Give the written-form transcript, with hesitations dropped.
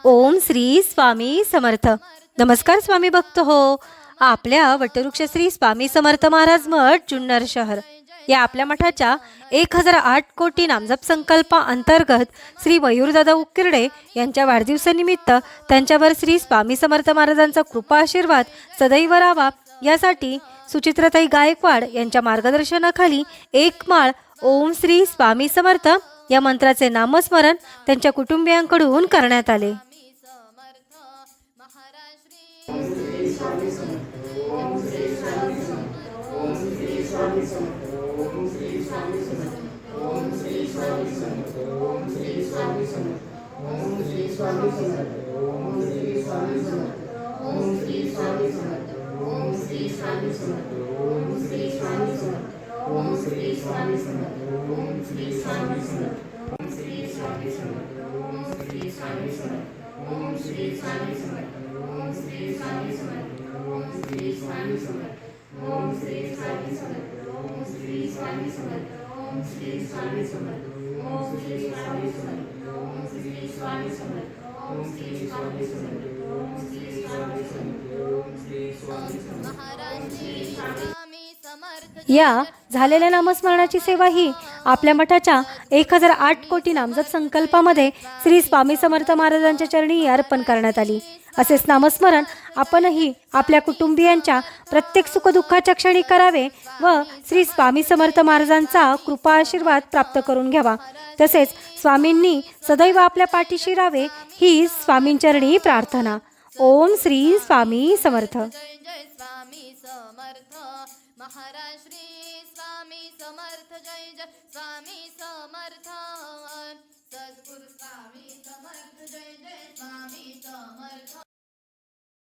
ओम श्री स्वामी समर्थ. नमस्कार स्वामी भक्त हो. आपल्या वटवृक्ष श्री स्वामी समर्थ महाराज मठ जुन्नर शहर या आपल्या मठाच्या 1008 कोटी नामजप संकल्पा अंतर्गत श्री मयूरदादा उकिरडे यांच्या वाढदिवसानिमित्त त्यांच्यावर श्री स्वामी समर्थ महाराजांचा कृपा आशीर्वाद सदैव राहावा यासाठी सुचित्राताई गायकवाड यांच्या मार्गदर्शनाखाली एक माळ ओम श्री स्वामी समर्थ या मंत्राचे नामस्मरण त्यांच्या कुटुंबियांकडून करण्यात आले. या झालेल्या नामस्मरणाची सेवा ही आपल्या मठाच्या 1008 कोटी नामजप संकल्पामध्ये श्री स्वामी समर्थ महाराजांच्या चरणी अर्पण करण्यात आली. असेच नामस्मरण आपणही आपल्या कुटुंबियांच्या प्रत्येक सुखदुःखाच्या क्षणी करावे व श्री स्वामी समर्थ महाराजांचा कृपा आशीर्वाद प्राप्त करून घ्यावा. तसेच स्वामींनी सदैव आपल्या पाठीशी राहावे ही स्वामींचरणी प्रार्थना. ओम श्री स्वामी समर्थ. महाराज श्री स्वामी समर्थ. जय जय स्वामी समर्थ. सद्गुरु स्वामी समर्थ. जय जय.